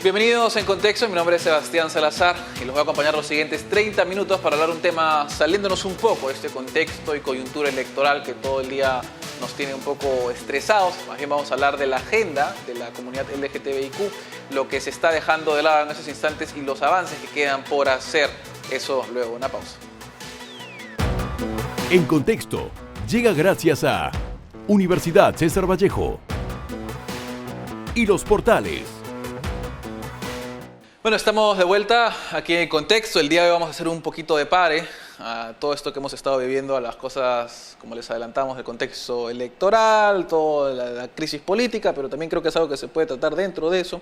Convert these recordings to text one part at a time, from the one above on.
Bienvenidos en Contexto, mi nombre es Sebastián Salazar y los voy a acompañar los siguientes 30 minutos para hablar un tema saliéndonos un poco de este contexto y coyuntura electoral que todo el día nos tiene un poco estresados. Más bien vamos a hablar de la agenda de la comunidad LGTBIQ, lo que se está dejando de lado en esos instantes y los avances que quedan por hacer. Eso luego, una pausa. En Contexto llega gracias a Universidad César Vallejo y Los Portales. Bueno, estamos de vuelta aquí en Contexto. El día de hoy vamos a hacer un poquito de pare a todo esto que hemos estado viviendo, a las cosas, como les adelantamos, del contexto electoral, toda la crisis política, pero también creo que es algo que se puede tratar dentro de eso,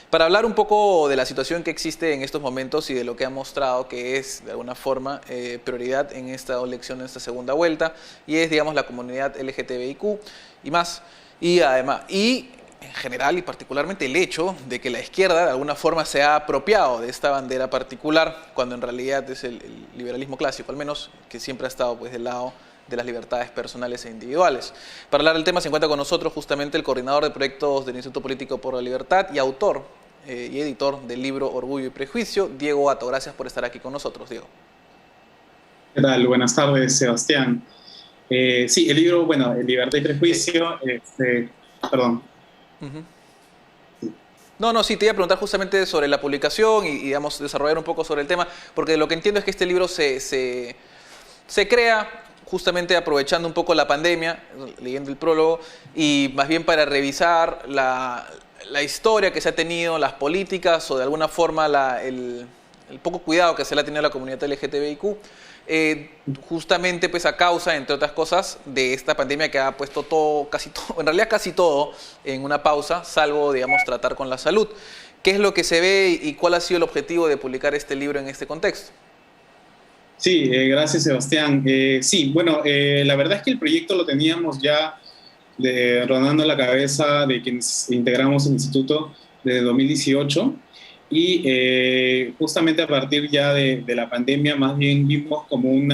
para hablar un poco de la situación que existe en estos momentos y de lo que ha mostrado que es, de alguna forma, prioridad en esta elección, en esta segunda vuelta, y es, digamos, la comunidad LGTBIQ y más, y además, en general y particularmente el hecho de que la izquierda de alguna forma se ha apropiado de esta bandera particular, cuando en realidad es el liberalismo clásico, al menos, que siempre ha estado pues del lado de las libertades personales e individuales. Para hablar del tema se encuentra con nosotros justamente el coordinador de proyectos del Instituto Político por la Libertad y autor y editor del libro Orgullo y Prejuicio, Diego Atto. Gracias por estar aquí con nosotros, Diego. ¿Qué tal? Buenas tardes, Sebastián. Sí, el libro, bueno, Libertad y Prejuicio, perdón. Sí, te iba a preguntar justamente sobre la publicación y digamos, desarrollar un poco sobre el tema, porque lo que entiendo es que este libro se crea justamente aprovechando un poco la pandemia, leyendo el prólogo, y más bien para revisar la historia que se ha tenido, las políticas o de alguna forma el poco cuidado que se le ha tenido a la comunidad LGTBIQ, justamente pues a causa, entre otras cosas, de esta pandemia que ha puesto todo, casi todo, en realidad casi todo, en una pausa, salvo, digamos, tratar con la salud. ¿Qué es lo que se ve y cuál ha sido el objetivo de publicar este libro en este contexto? Sí, gracias, Sebastián. Sí, bueno, la verdad es que el proyecto lo teníamos ya rondando la cabeza de quienes integramos el instituto desde 2018. Y justamente a partir ya de la pandemia, más bien vimos como un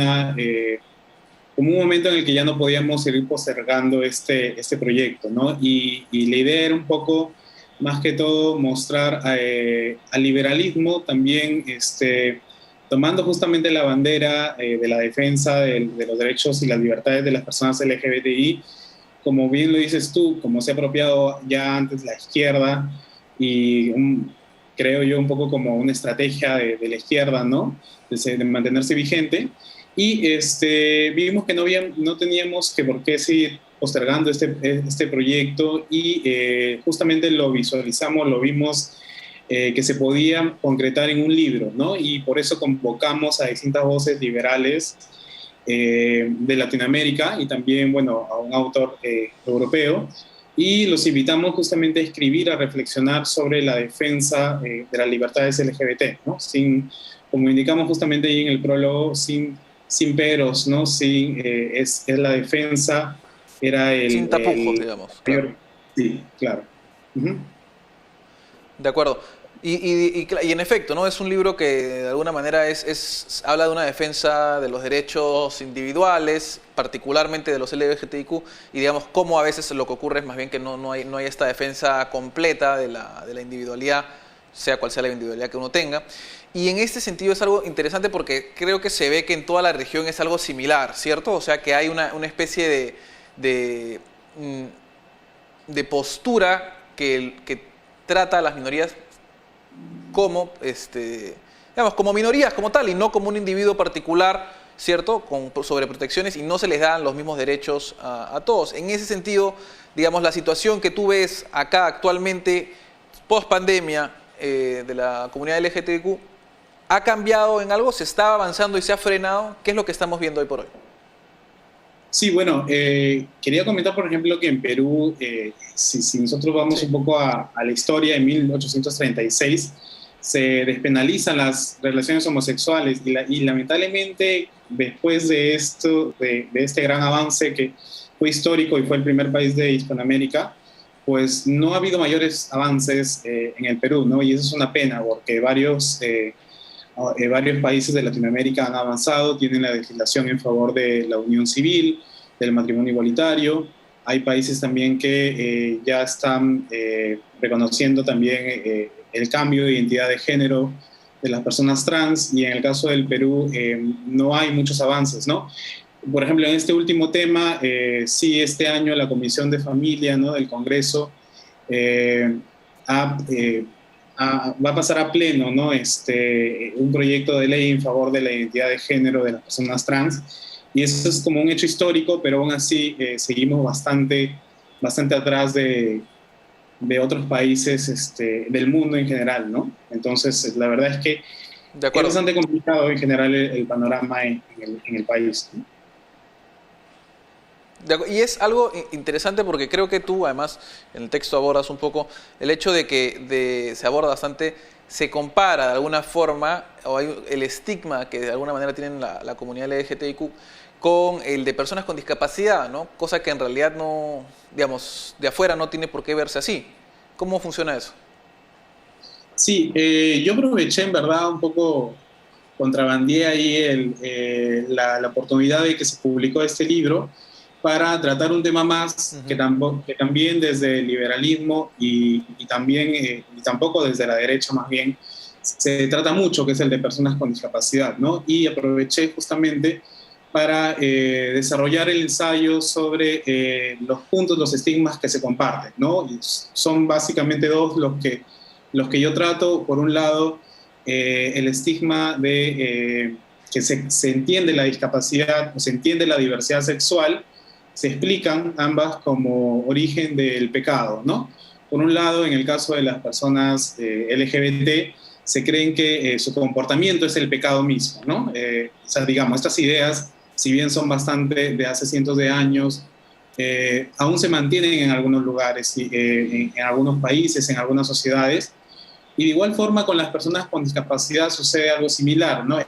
momento en el que ya no podíamos seguir postergando este proyecto, ¿no? Y la idea era un poco, más que todo, mostrar al liberalismo también, tomando justamente la bandera de la defensa de los derechos y las libertades de las personas LGBTI, como bien lo dices tú, como se ha apropiado ya antes la izquierda y creo yo, un poco como una estrategia de la izquierda, ¿no? De mantenerse vigente. Y vimos que no teníamos que por qué seguir postergando este proyecto y justamente lo visualizamos, lo vimos que se podía concretar en un libro, ¿no? Y por eso convocamos a distintas voces liberales de Latinoamérica y también, bueno, a un autor europeo, y los invitamos justamente a escribir, a reflexionar sobre la defensa de las libertades LGBT, ¿no? Como indicamos justamente ahí en el prólogo, sin peros, ¿no? Es la defensa, era sin tapujos, digamos. Claro. Sí, claro. De acuerdo. Y en efecto, ¿no? Es un libro que de alguna manera habla de una defensa de los derechos individuales, particularmente de los LGBTIQ, y digamos cómo a veces lo que ocurre es más bien que no hay esta defensa completa de la individualidad, sea cual sea la individualidad que uno tenga. Y en este sentido es algo interesante porque creo que se ve que en toda la región es algo similar, ¿cierto? O sea que hay una especie de postura que trata a las minorías como, digamos, como minorías como tal y no como un individuo particular, ¿cierto? Con sobreprotecciones, y no se les dan los mismos derechos a todos. En ese sentido, digamos, la situación que tú ves acá actualmente, post pandemia, de la comunidad LGTBIQ, ¿ha cambiado en algo? ¿Se está avanzando y se ha frenado? ¿Qué es lo que estamos viendo hoy por hoy? Sí, bueno, quería comentar, por ejemplo, que en Perú, si nosotros vamos un poco a la historia, en 1836 se despenalizan las relaciones homosexuales y lamentablemente después de este gran avance que fue histórico y fue el primer país de Hispanoamérica, pues no ha habido mayores avances en el Perú, ¿no? Y eso es una pena porque varios países de Latinoamérica han avanzado, tienen la legislación en favor de la unión civil, del matrimonio igualitario, Hay países también que ya están reconociendo también el cambio de identidad de género de las personas trans, y en el caso del Perú no hay muchos avances, ¿no? Por ejemplo, en este último tema, sí, este año la Comisión de Familia, ¿no?, del Congreso ha, va a pasar a pleno, ¿no?, un proyecto de ley en favor de la identidad de género de las personas trans, y eso es como un hecho histórico, pero aún así seguimos bastante atrás de otros países del mundo en general, ¿no? Entonces, la verdad es que De es acuerdo. bastante complicado en general el panorama en el país, ¿no? Y es algo interesante porque creo que tú, además, en el texto abordas un poco el hecho de que se aborda bastante, se compara de alguna forma, o hay el estigma que de alguna manera tienen la comunidad LGTBIQ con el de personas con discapacidad, ¿no? Cosa que en realidad no, digamos, de afuera no tiene por qué verse así. ¿Cómo funciona eso? Sí, yo aproveché en verdad un poco, contrabandeé ahí la oportunidad de que se publicó este libro para tratar un tema más Ujú. que también desde el liberalismo y también, y tampoco desde la derecha más bien, se trata mucho, que es el de personas con discapacidad, ¿no? Y aproveché justamente para desarrollar el ensayo sobre los puntos, los estigmas que se comparten, ¿no? Y son básicamente dos los que yo trato. Por un lado, el estigma de que se entiende la discapacidad o se entiende la diversidad sexual, se explican ambas como origen del pecado, ¿no? Por un lado, en el caso de las personas LGBT, se creen que su comportamiento es el pecado mismo, ¿no? O sea, digamos, estas ideas, si bien son bastante de hace cientos de años, aún se mantienen en algunos lugares, en algunos países, en algunas sociedades. Y de igual forma con las personas con discapacidad sucede algo similar, ¿no?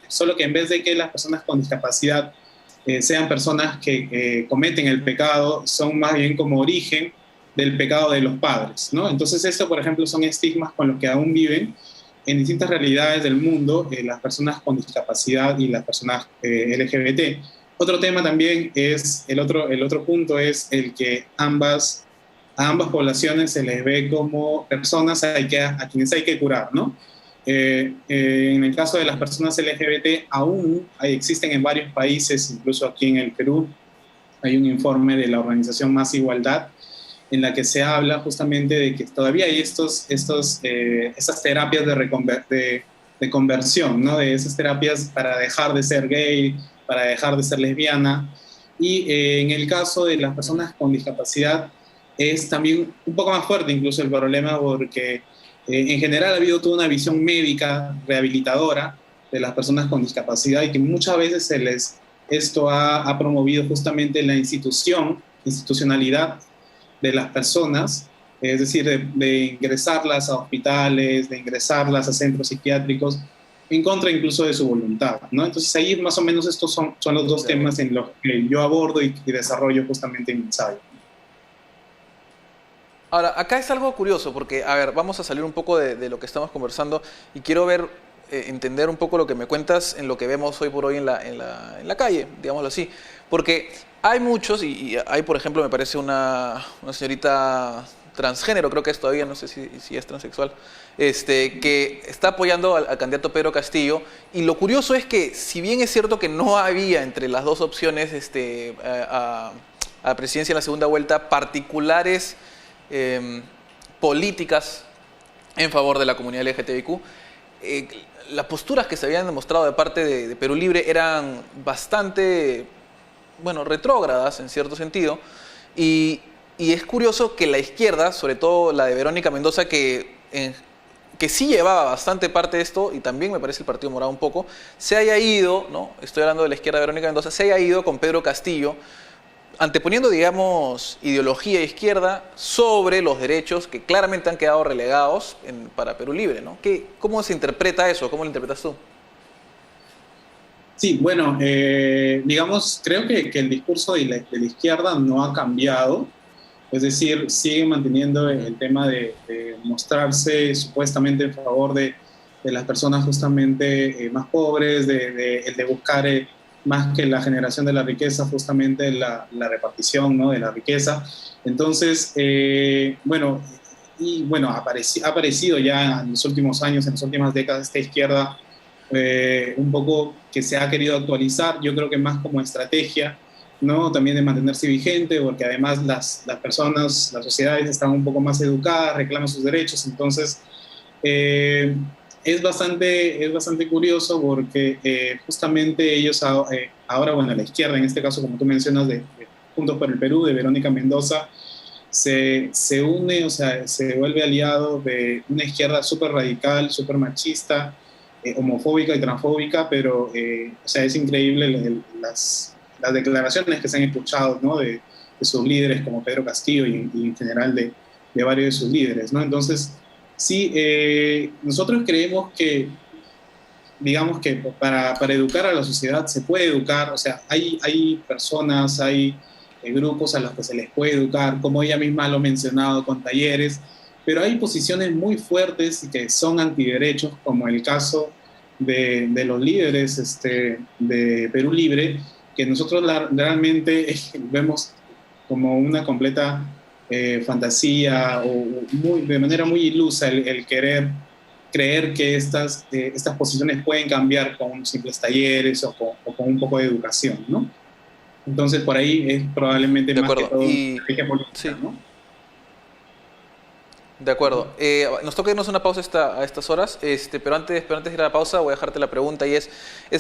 Solo que en vez de que las personas con discapacidad sean personas que cometen el pecado, son más bien como origen del pecado de los padres, ¿no? Entonces esto, por ejemplo, son estigmas con los que aún viven en distintas realidades del mundo las personas con discapacidad y las personas LGBT. Otro tema también es, el otro punto es el que a ambas poblaciones se les ve como personas a quienes hay que curar, ¿no? En el caso de las personas LGBT, existen en varios países, incluso aquí en el Perú, hay un informe de la organización Más Igualdad, en la que se habla justamente de que todavía hay estas terapias de conversión, ¿no? De esas terapias para dejar de ser gay, para dejar de ser lesbiana. Y en el caso de las Ujú. personas con discapacidad es también un poco más fuerte incluso el problema, porque en general ha habido toda una visión médica rehabilitadora de las personas con discapacidad, y que muchas veces esto ha promovido justamente la institucionalidad de las personas, es decir, de ingresarlas a hospitales, de ingresarlas a centros psiquiátricos, en contra incluso de su voluntad, ¿no? Entonces ahí más o menos estos son los dos De acuerdo. temas en los que yo abordo y desarrollo justamente en mi ensayo. Ahora, acá es algo curioso porque, a ver, vamos a salir un poco de lo que estamos conversando y quiero ver, entender un poco lo que me cuentas en lo que vemos hoy por hoy en la calle, digámoslo así. Porque hay muchos, y hay, por ejemplo, me parece una señorita transgénero, creo que es todavía, no sé si es transexual, que está apoyando al candidato Pedro Castillo. Y lo curioso es que, si bien es cierto que no había entre las dos opciones a la presidencia en la segunda vuelta particulares eh, políticas en favor de la comunidad LGTBIQ, eh, las posturas que se habían demostrado de parte de Perú Libre eran bastante, bueno, retrógradas en cierto sentido. Y, y es curioso que la izquierda, sobre todo la de Verónica Mendoza, que sí llevaba bastante parte de esto, y también me parece el Partido Morado un poco, se haya ido, ¿no? Estoy hablando de la izquierda de Verónica Mendoza, se haya ido con Pedro Castillo, anteponiendo, digamos, ideología izquierda sobre los derechos que claramente han quedado relegados para Perú Libre, ¿no? ¿Cómo se interpreta eso? ¿Cómo lo interpretas tú? Sí, bueno, digamos, creo que el discurso de la izquierda no ha cambiado. Es decir, sigue manteniendo Ujú. el tema de mostrarse supuestamente en favor de las personas justamente más pobres, el de buscar más que la generación de la riqueza, justamente la repartición, ¿no?, de la riqueza. Entonces, bueno, ha aparecido ya en los últimos años, en las últimas décadas, esta izquierda un poco que se ha querido actualizar, yo creo que más como estrategia, ¿no?, también de mantenerse vigente, porque además las personas, las sociedades están un poco más educadas, reclaman sus derechos. Entonces eh, es bastante curioso porque justamente ellos ahora, bueno, la izquierda, en este caso, como tú mencionas, de Juntos por el Perú, de Verónica Mendoza, se une, o sea, se vuelve aliado de una izquierda súper radical, súper machista, homofóbica y transfóbica, pero, o sea, es increíble las declaraciones que se han escuchado, ¿no?, de sus líderes como Pedro Castillo y en general de varios de sus líderes, ¿no? Entonces, sí, nosotros creemos que, digamos que para educar a la sociedad se puede educar, o sea, hay personas, hay grupos a los que se les puede educar, como ella misma lo ha mencionado, con talleres, pero hay posiciones muy fuertes y que son antiderechos, como el caso de los líderes de Perú Libre, que nosotros realmente vemos como una completa fantasía o de manera muy ilusa el querer creer que estas posiciones pueden cambiar con simples talleres o con un poco de educación, ¿no? Entonces, por ahí es probablemente De más que acuerdo. todo una Y estrategia política, sí, ¿no? de acuerdo. Nos toca irnos a una pausa a estas horas, pero antes de ir a la pausa voy a dejarte la pregunta y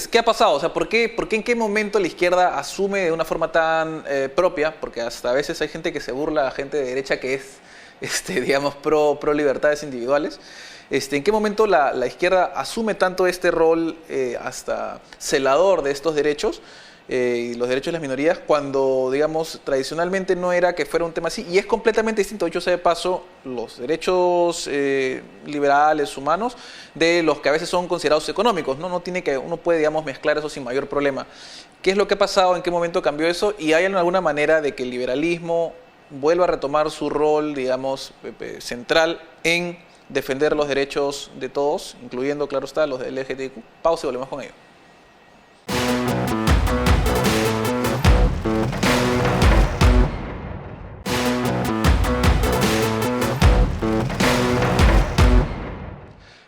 ¿qué ha pasado? O sea, ¿por qué en qué momento la izquierda asume de una forma tan propia? Porque hasta a veces hay gente que se burla, gente de derecha que es, digamos, pro libertades individuales. ¿En qué momento la izquierda asume tanto este rol hasta celador de estos derechos? Y los derechos de las minorías, cuando, digamos, tradicionalmente no era que fuera un tema así, y es completamente distinto, dicho sea de paso, los derechos liberales, humanos, de los que a veces son considerados económicos, ¿no? Uno puede, digamos, mezclar eso sin mayor problema. ¿Qué es lo que ha pasado? ¿En qué momento cambió eso? ¿Y hay alguna manera de que el liberalismo vuelva a retomar su rol, digamos, central en defender los derechos de todos, incluyendo, claro está, los del LGTBIQ? Pausa y volvemos con ello.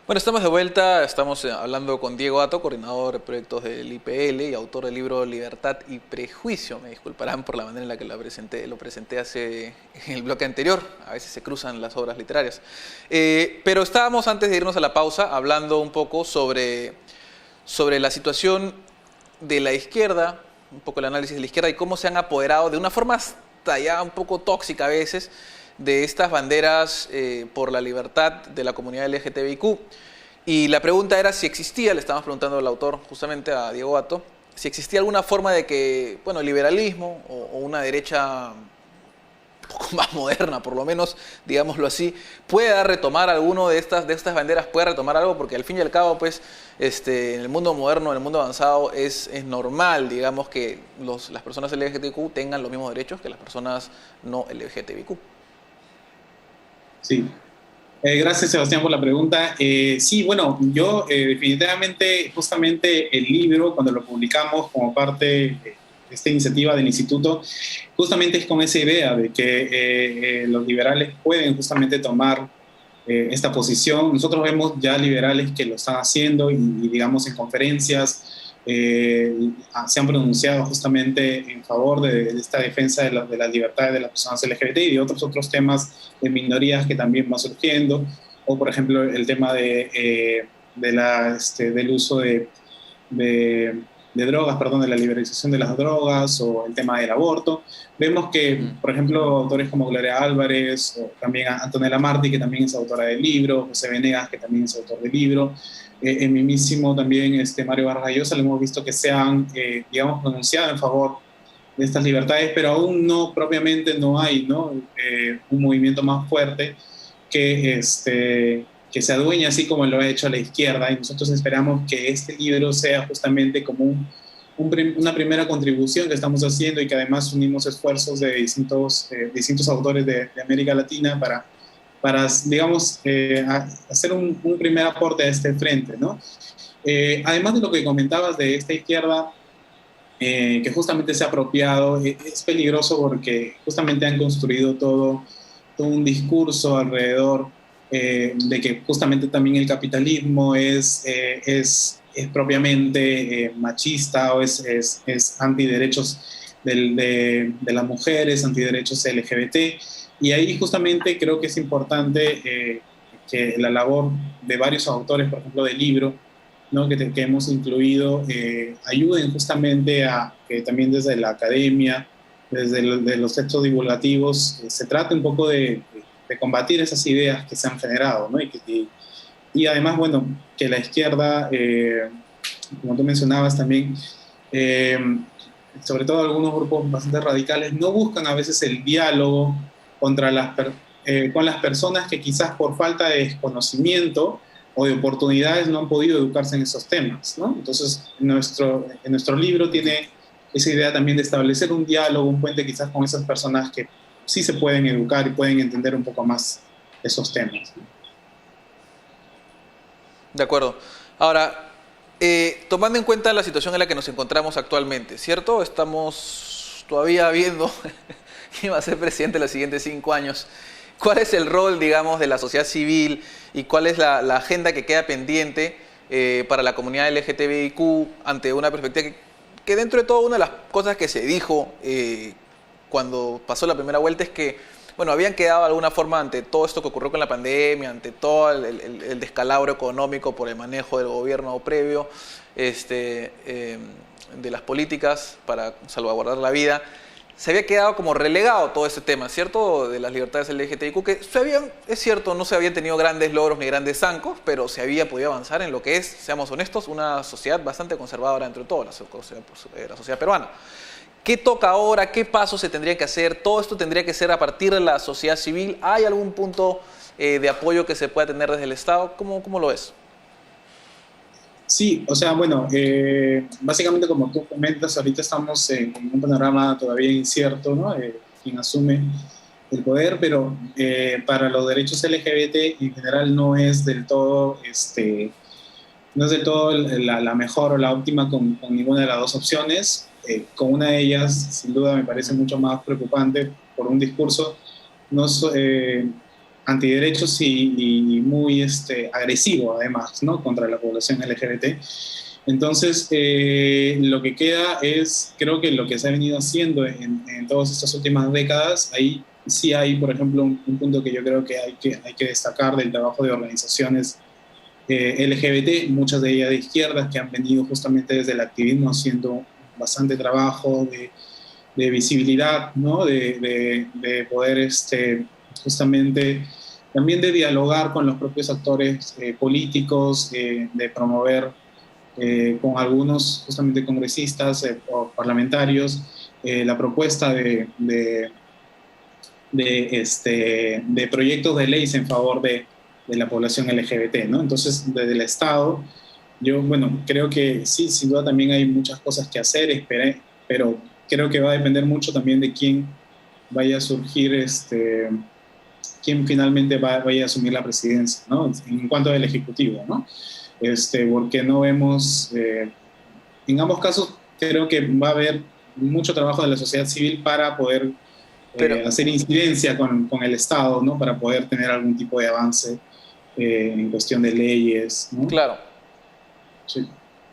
Bueno, estamos de vuelta, estamos hablando con Diego Atto, coordinador de proyectos del IPL y autor del libro Libertad y Prejuicio. Me disculparán por la manera en la que lo presenté en el bloque anterior, a veces se cruzan las obras literarias. Pero estábamos, antes de irnos a la pausa, hablando un poco sobre la situación de la izquierda, un poco el análisis de la izquierda y cómo se han apoderado de una forma hasta ya un poco tóxica a veces, de estas banderas por la libertad de la comunidad LGTBIQ. Y la pregunta era si existía, le estábamos preguntando al autor, justamente a Diego Atto, si existía alguna forma de que, bueno, el liberalismo o una derecha un poco más moderna, por lo menos, digámoslo así, pueda retomar alguno de estas banderas, pueda retomar algo, porque al fin y al cabo, pues, en el mundo moderno, en el mundo avanzado, es normal, digamos, que las personas LGTBIQ tengan los mismos derechos que las personas no LGTBIQ. Sí. Gracias, Sebastián, por la pregunta. Sí, bueno, yo definitivamente, justamente el libro, cuando lo publicamos como parte de esta iniciativa del instituto, justamente es con esa idea de que los liberales pueden justamente tomar esta posición. Nosotros vemos ya liberales que lo están haciendo y digamos, en conferencias se han pronunciado justamente en favor de esta defensa de las libertades de las personas LGBT y de otros temas de minorías que también van surgiendo, o por ejemplo el tema del uso de drogas, perdón, de la liberalización de las drogas, o el tema del aborto. Vemos que, por ejemplo, autores como Gloria Álvarez, o también Antonella Martí, que también es autora del libro, José Venegas, que también es autor del libro, el mismísimo también Mario Vargas Llosa, lo hemos visto que se han, digamos, pronunciado en favor de estas libertades, pero aún no, propiamente no hay, ¿no? Un movimiento más fuerte que se adueña así como lo ha hecho la izquierda, y nosotros esperamos que este libro sea justamente como una primera contribución que estamos haciendo, y que además unimos esfuerzos de distintos autores de América Latina para digamos, hacer un primer aporte a este frente, ¿no? Además de lo que comentabas de esta izquierda, que justamente se ha apropiado. Es peligroso porque justamente han construido todo un discurso alrededor de que justamente también el capitalismo es propiamente machista o es antiderechos de las mujeres, antiderechos LGBT. Y ahí justamente creo que es importante que la labor de varios autores, por ejemplo, del libro, ¿no? que hemos incluido, ayuden justamente a que también desde la academia, desde de los textos divulgativos, se trate un poco de combatir esas ideas que se han generado, ¿no? Y además, bueno, que la izquierda, como tú mencionabas también, eh, sobre todo algunos grupos bastante radicales, no buscan a veces el diálogo con las personas que quizás por falta de desconocimiento o de oportunidades no han podido educarse en esos temas, ¿no? Entonces, en nuestro libro tiene esa idea también de establecer un diálogo, un puente quizás con esas personas que sí se pueden educar y pueden entender un poco más esos temas, ¿no? De acuerdo. Ahora, tomando en cuenta la situación en la que nos encontramos actualmente, ¿cierto? Estamos todavía viendo quién va a ser presidente en los siguientes 5 años. ¿Cuál es el rol, digamos, de la sociedad civil y cuál es la agenda que queda pendiente para la comunidad LGTBIQ ante una perspectiva que dentro de todo una de las cosas que se dijo cuando pasó la primera vuelta es que, bueno, habían quedado de alguna forma ante todo esto que ocurrió con la pandemia, ante todo el descalabro económico por el manejo del gobierno previo, de las políticas para salvaguardar la vida, se había quedado como relegado todo ese tema, ¿cierto? De las libertades LGTBIQ, que es cierto, no se habían tenido grandes logros ni grandes zancos, pero se había podido avanzar en lo que es, seamos honestos, una sociedad bastante conservadora dentro de todo, la sociedad peruana. ¿Qué toca ahora? ¿Qué pasos se tendría que hacer? ¿Todo esto tendría que ser a partir de la sociedad civil? ¿Hay algún punto de apoyo que se pueda tener desde el Estado? ¿Cómo lo ves? Sí, o sea, bueno, básicamente como tú comentas, ahorita estamos en un panorama todavía incierto, ¿no? Quien asume el poder, pero para los derechos LGBT en general no es del todo la mejor o la óptima con ninguna de las dos opciones. Con una de ellas, sin duda, me parece mucho más preocupante por un discurso no, antiderechos y muy agresivo, además, ¿no? Contra la población LGBT. Entonces, lo que queda es, creo que lo que se ha venido haciendo en todas estas últimas décadas, ahí sí hay, por ejemplo, un punto que yo creo que hay que destacar del trabajo de organizaciones LGBT, muchas de ellas de izquierdas, que han venido justamente desde el activismo haciendo bastante trabajo de visibilidad, ¿no? De poder justamente también de dialogar con los propios actores políticos, de promover con algunos justamente congresistas o parlamentarios la propuesta de proyectos de leyes en favor de la población LGBT, ¿no? Entonces, desde el Estado, yo, bueno, creo que sí, sin duda también hay muchas cosas que hacer, pero creo que va a depender mucho también de quién vaya a surgir, quién finalmente vaya a asumir la presidencia, ¿no? En cuanto al Ejecutivo, ¿no? Porque no vemos, en ambos casos creo que va a haber mucho trabajo de la sociedad civil para poder hacer incidencia con el Estado, ¿no? Para poder tener algún tipo de avance en cuestión de leyes, ¿no? Claro. Sí.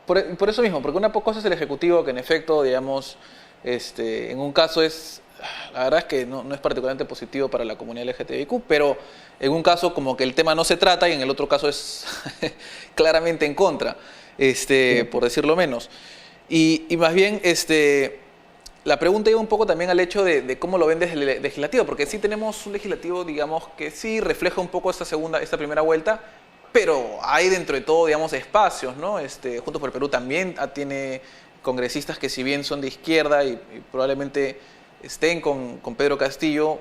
Por eso mismo, porque una cosa es el Ejecutivo que en efecto, digamos, en un caso la verdad es que no es particularmente positivo para la comunidad LGTBIQ, pero en un caso como que el tema no se trata y en el otro caso es claramente en contra, por decirlo menos. Y más bien, la pregunta iba un poco también al hecho de cómo lo ven desde el legislativo, porque sí tenemos un legislativo, digamos, que sí refleja un poco esta primera vuelta, pero hay dentro de todo, digamos, espacios, ¿no? Juntos por el Perú también tiene congresistas que si bien son de izquierda y probablemente estén con Pedro Castillo,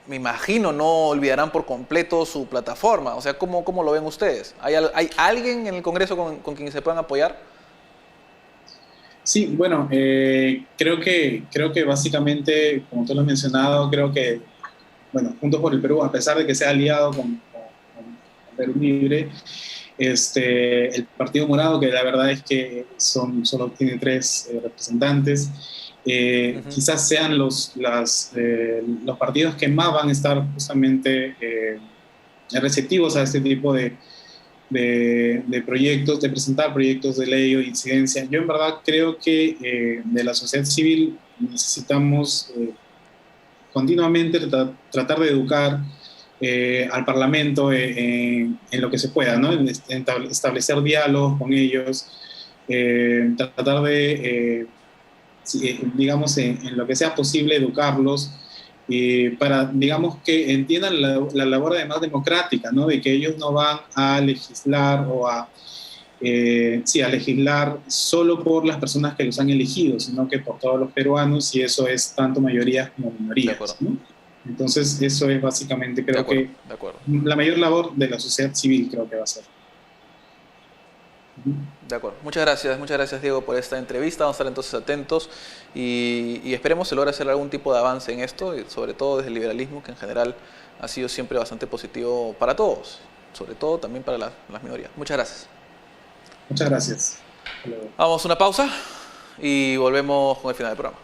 me imagino no olvidarán por completo su plataforma. O sea, ¿cómo lo ven ustedes? ¿Hay alguien en el Congreso con quien se puedan apoyar? Sí, bueno, creo que básicamente, como tú lo has mencionado, creo que, bueno, Juntos por el Perú, a pesar de que sea aliado con Perú Libre, el Partido Morado, que la verdad es que solo tiene 3 representantes. Quizás sean los partidos que más van a estar justamente receptivos a este tipo de proyectos, de presentar proyectos de ley o incidencia. Yo en verdad creo que de la sociedad civil necesitamos continuamente tratar de educar al Parlamento en lo que se pueda, ¿no? En establecer diálogos con ellos, tratar de, digamos, en lo que sea posible, educarlos para, digamos, que entiendan la labor además democrática, ¿no? De que ellos no van a legislar o a legislar solo por las personas que los han elegido, sino que por todos los peruanos, y eso es tanto mayorías como minorías, ¿no? Entonces, eso es básicamente, creo que la mayor labor de la sociedad civil, creo que va a ser. De acuerdo. Muchas gracias Diego por esta entrevista. Vamos a estar entonces atentos y esperemos se logre hacer algún tipo de avance en esto, y sobre todo desde el liberalismo, que en general ha sido siempre bastante positivo para todos, sobre todo también para las minorías. Muchas gracias. Muchas gracias. Vamos a una pausa y volvemos con el final del programa.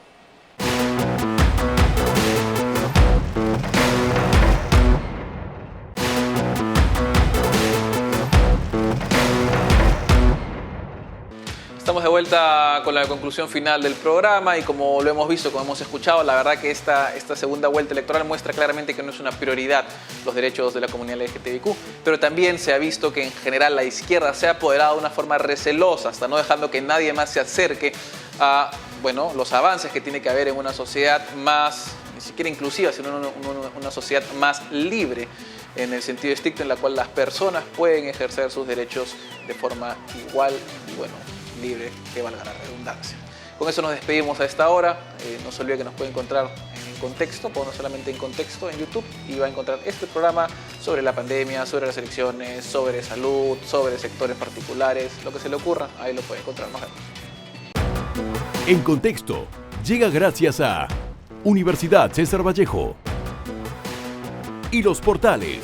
Estamos de vuelta con la conclusión final del programa y como lo hemos visto, como hemos escuchado, la verdad que esta segunda vuelta electoral muestra claramente que no es una prioridad los derechos de la comunidad LGTBIQ, pero también se ha visto que en general la izquierda se ha apoderado de una forma recelosa, hasta no dejando que nadie más se acerque a los avances que tiene que haber en una sociedad más, ni siquiera inclusiva, sino una sociedad más libre, en el sentido estricto en la cual las personas pueden ejercer sus derechos de forma igual y libre, que valga la redundancia. Con eso nos despedimos a esta hora. No se olvide que nos puede encontrar en Contexto, no solamente en Contexto, en YouTube, y va a encontrar este programa sobre la pandemia, sobre las elecciones, sobre salud, sobre sectores particulares, lo que se le ocurra, ahí lo puede encontrar. Nos vemos. En Contexto llega gracias a Universidad César Vallejo y Los Portales.